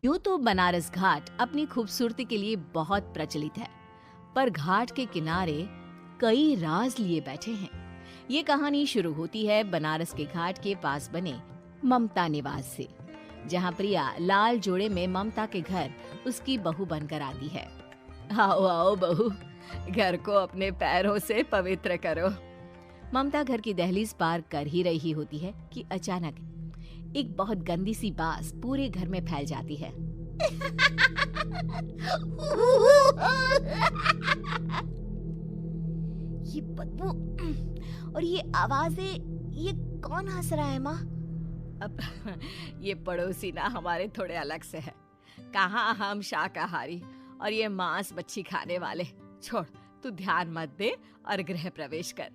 यूं तो बनारस घाट अपनी खूबसूरती के लिए बहुत प्रचलित है, पर घाट के किनारे कई राज लिए बैठे हैं। ये कहानी शुरू होती है बनारस के घाट के पास बने ममता निवास से, जहाँ प्रिया लाल जोड़े में ममता के घर उसकी बहू बनकर आती है। आओ आओ बहू, घर को अपने पैरों से पवित्र करो। ममता घर की दहलीज पार कर ही रही होती है कि अचानक एक बहुत गंदी सी बास पूरे घर में फैल जाती है। ये बदबू और ये आवाजें, ये कौन हंस रहा है माँ? अब ये पड़ोसी ना हमारे थोड़े अलग से है। कहाँ हम शाकाहारी और ये मांस मच्छी खाने वाले। छोड़, तू ध्यान मत दे और गृह प्रवेश कर।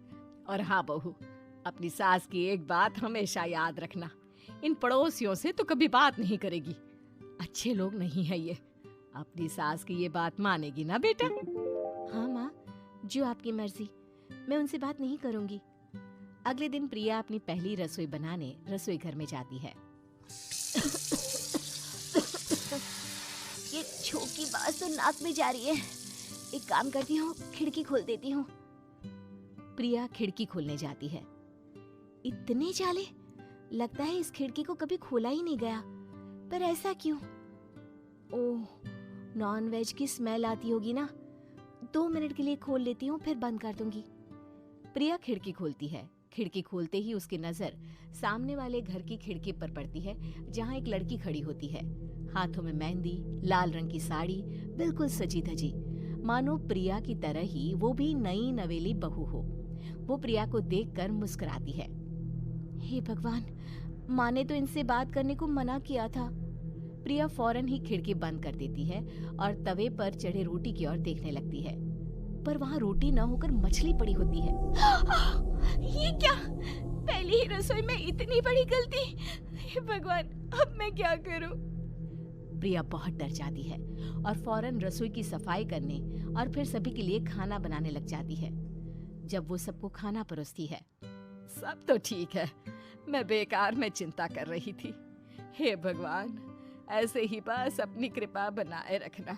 और हाँ बहू, अपनी सास की एक बात हमेशा याद रखना, इन पड़ोसियों से तो कभी बात नहीं करेगी। अच्छे लोग नहीं है ये। अपनी सास की ये बात मानेगी ना बेटा? हाँ माँ, जो आपकी मर्जी, मैं उनसे बात नहीं करूंगी। अगले दिन प्रिया अपनी पहली रसोई बनाने रसोई घर में जाती है। ये छोकी बात तो नाक में जा रही है। एक काम करती हूँ, खिड़की खोल देती हूँ। प्रिया खिड़की खोलने जाती है। इतने जाले, लगता है इस खिड़की को कभी खोला ही नहीं गया। पर ऐसा क्यों? ओह, नॉन वेज की स्मेल आती होगी ना। 2 मिनट के लिए खोल लेती हूँ, फिर बंद कर दूंगी। प्रिया खिड़की खोलती है। खिड़की खोलते ही उसकी नजर सामने वाले घर की खिड़की पर पड़ती है, जहाँ एक लड़की खड़ी होती है। हाथों में मेहंदी, लाल रंग की साड़ी, बिल्कुल सजी धजी, मानो प्रिया की तरह ही वो भी नई नवेली बहू हो। वो प्रिया को देखकर मुस्कुराती है। हे भगवान, माँ ने तो इनसे बात करने को मना किया था। प्रिया फौरन ही खिड़की बंद कर देती है और तवे पर चढ़े रोटी की ओर देखने लगती है, पर वहाँ रोटी न होकर मछली पड़ी होती है। ये क्या? पहली ही रसोई में इतनी बड़ी गलती! हे भगवान, अब मैं क्या करूं? प्रिया बहुत डर जाती है और फौरन रसोई की सफाई करने और फिर सभी के लिए खाना बनाने लग जाती है। जब वो सबको खाना परोसती है, सब तो ठीक है, मैं बेकार में चिंता कर रही थी। हे भगवान, ऐसे ही बस अपनी कृपा बनाए रखना।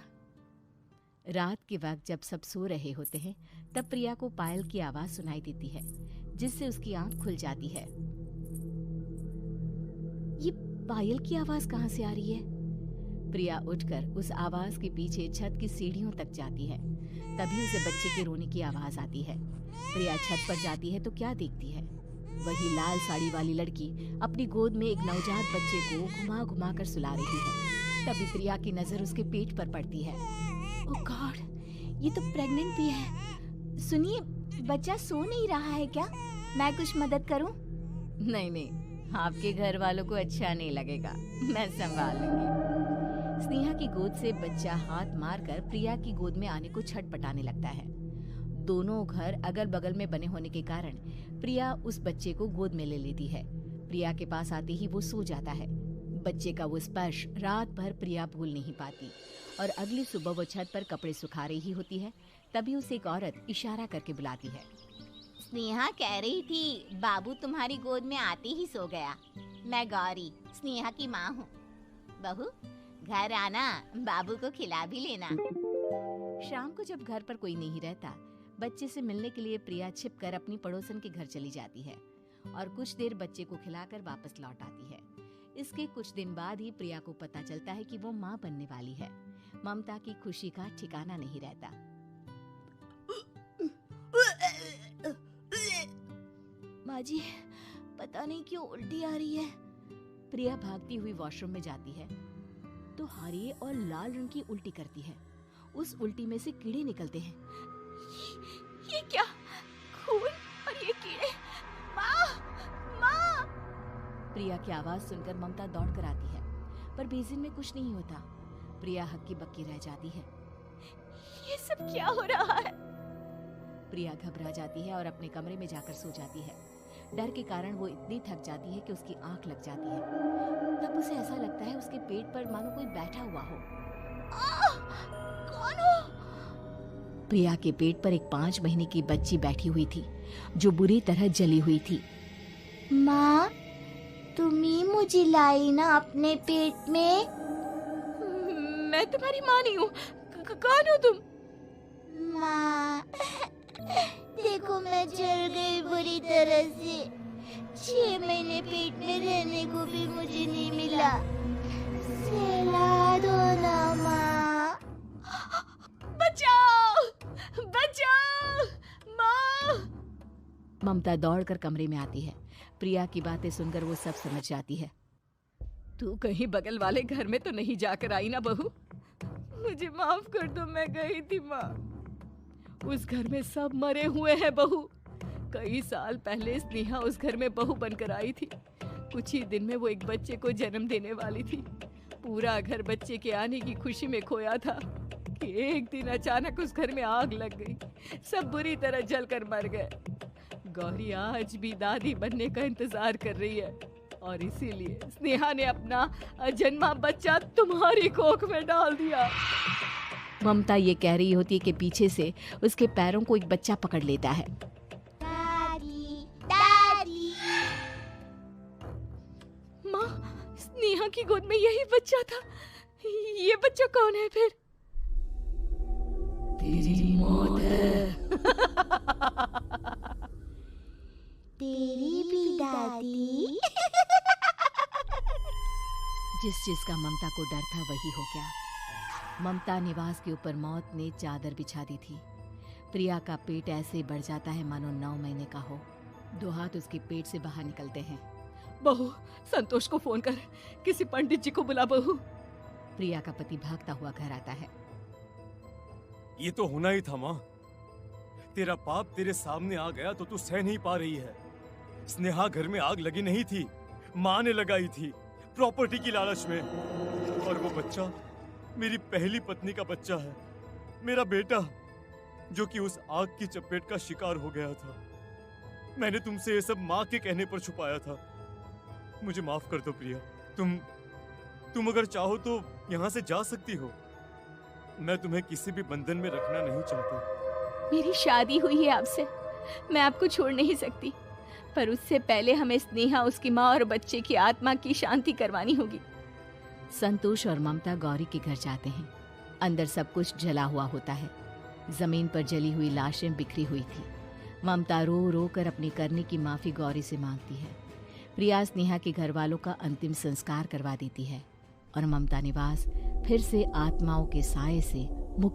रात के वक्त जब सब सो रहे होते हैं, तब प्रिया को पायल की आवाज सुनाई देती है, जिससे उसकी आंख खुल जाती है। ये पायल की आवाज कहाँ से आ रही है? प्रिया उठकर उस आवाज के पीछे छत की सीढ़ियों तक जाती है। तभी उसे बच्चे के रोने की आवाज आती है। प्रिया छत पर जाती है तो क्या देखती है? वही लाल साड़ी वाली लड़की अपनी गोद में एक नवजात बच्चे को घुमा घुमा कर सुला रही है। तभी प्रिया की नजर उसके पेट पर पड़ती है। ओह गॉड, ये तो प्रेग्नेंट भी है। सुनिए, बच्चा सो नहीं रहा है क्या? मैं कुछ मदद करूं? नहीं नहीं, आपके घर वालों को अच्छा नहीं लगेगा, मैं संभाल लूंगी। स्नेहा की गोद से बच्चा हाथ मारकर प्रिया की गोद में आने को छटपटाने लगता है। दोनों घर अगल बगल में बने होने के कारण प्रिया उस बच्चे को गोद में ले लेती है। प्रिया के पास आते ही वो सो जाता है। बच्चे का वो स्पर्श रात भर प्रिया भूल नहीं पाती और अगली सुबह वो छत पर कपड़े सुखा रही होती है। तभी उसे एक औरत इशारा करके बुलाती है। स्नेहा कह रही थी बाबू तुम्हारी गोद में आते ही सो गया। मैं गौरी, स्नेहा की माँ हूँ। बहू, घर आना, बाबू को खिला भी लेना। शाम को जब घर पर कोई नहीं रहता, बच्चे से मिलने के लिए प्रिया छिपकर अपनी पड़ोसन के घर चली जाती है और कुछ देर बच्चे को खिलाकर वापस लौट आती है। इसके कुछ दिन बाद ही प्रिया को पता चलता है कि वो माँ बनने वाली है। ममता की खुशी का ठिकाना नहीं रहता। माँ जी, पता नहीं क्यों उल्टी आ रही है। प्रिया भागती हुई वॉशरूम में जाती है तो हरे और लाल रंग की उल्टी करती है। उस उल्टी में से कीड़े निकलते हैं। ये क्या? खून और ये कीड़े! माँ! माँ! प्रिया की आवाज सुनकर ममता दौड़ कर आती है, पर बेसिन में कुछ नहीं होता। प्रिया हक्की बक्की रह जाती है। ये सब क्या हो रहा है? प्रिया घबरा जाती है और अपने कमरे में जाकर सो जाती है। डर के कारण वो इतनी थक जाती है कि उसकी आंख लग जाती है। तब उसे ऐसा लगता है उसके पेट पर मानो कोई बैठा हुआ हो। कौन हो? प्रिया के पेट पर एक 5 महीने की बच्ची बैठी हुई थी, जो बुरी तरह जली हुई थी। माँ, तुम ही मुझे लाई ना अपने पेट में? मैं तुम्हारी माँ नहीं हूँ। कौन हो तुम? माँ, देखो मैं जल गई बुरी तरह से। 6 महीने पेट में रहने को भी मुझे नहीं मिला। सहला दो ना माँ। बचाओ, बचाओ, माँ। ममता दौड़कर कमरे में आती है। प्रिया की बातें सुनकर वो सब समझ जाती है। तू कहीं बगल वाले घर में तो नहीं जाकर आई ना बहू? मुझे माफ कर दो, मैं गई थी माँ। उस घर में सब मरे हुए हैं बहू। कई साल पहले स्नेहा उस घर में बहू बनकर आई थी। कुछ ही दिन में वो एक बच्चे को जन्म देने वाली थी। पूरा घर बच्चे के आने की खुशी में खोया था कि एक दिन अचानक उस घर में आग लग गई। सब बुरी तरह जलकर मर गए। गौरी आज भी दादी बनने का इंतजार कर रही है और इसीलिए स्नेहा ने अपना अजन्मा बच्चा तुम्हारी कोख में डाल दिया। ममता ये कह रही होती है कि पीछे से उसके पैरों को एक बच्चा पकड़ लेता है। दादी, दादी। माँ, स्नेहा की गोद में यही बच्चा था। ये बच्चा कौन है फिर? तेरी मौत है। तेरी भी दादी। जिस चीज का ममता को डर था वही हो गया। ममता निवास के ऊपर मौत ने चादर बिछा दी थी। प्रिया का पेट ऐसे बढ़ जाता है मानो 9 महीने का हो। 2 हाथ उसके पेट से बाहर निकलते हैं। बहू, संतोष को फोन कर, किसी पंडित जी को बुला बहू। प्रिया का पति भागता हुआ घर आता है। ये तो होना ही था माँ। तेरा पाप तेरे सामने आ गया तो तू सह नहीं पा रही है। स्नेहा घर में आग लगी नहीं थी, माँ ने लगाई थी, प्रॉपर्टी की लालच में। और वो बच्चा मेरी पहली पत्नी का बच्चा है, मेरा बेटा, जो कि उस आग की चपेट का शिकार हो गया था। मैंने तुमसे ये सब माँ के कहने पर छुपाया था। मुझे माफ कर दो प्रिया। तुम अगर चाहो तो यहाँ से जा सकती हो। मैं तुम्हें किसी भी बंधन में रखना नहीं चाहता। मेरी शादी हुई है आपसे, मैं आपको छोड़ नहीं सकती, पर उससे पहले हमें स्नेहा, उसकी माँ और बच्चे की आत्मा की शांति करवानी होगी। संतोष और ममता गौरी के घर जाते हैं। अंदर सब कुछ जला हुआ होता है। जमीन पर जली हुई लाशें बिखरी हुई थी। ममता रो रो कर अपने करने की माफी गौरी से मांगती है। प्रिया स्नेहा के घर वालों का अंतिम संस्कार करवा देती है और ममता निवास फिर से आत्माओं के साए से मुक्त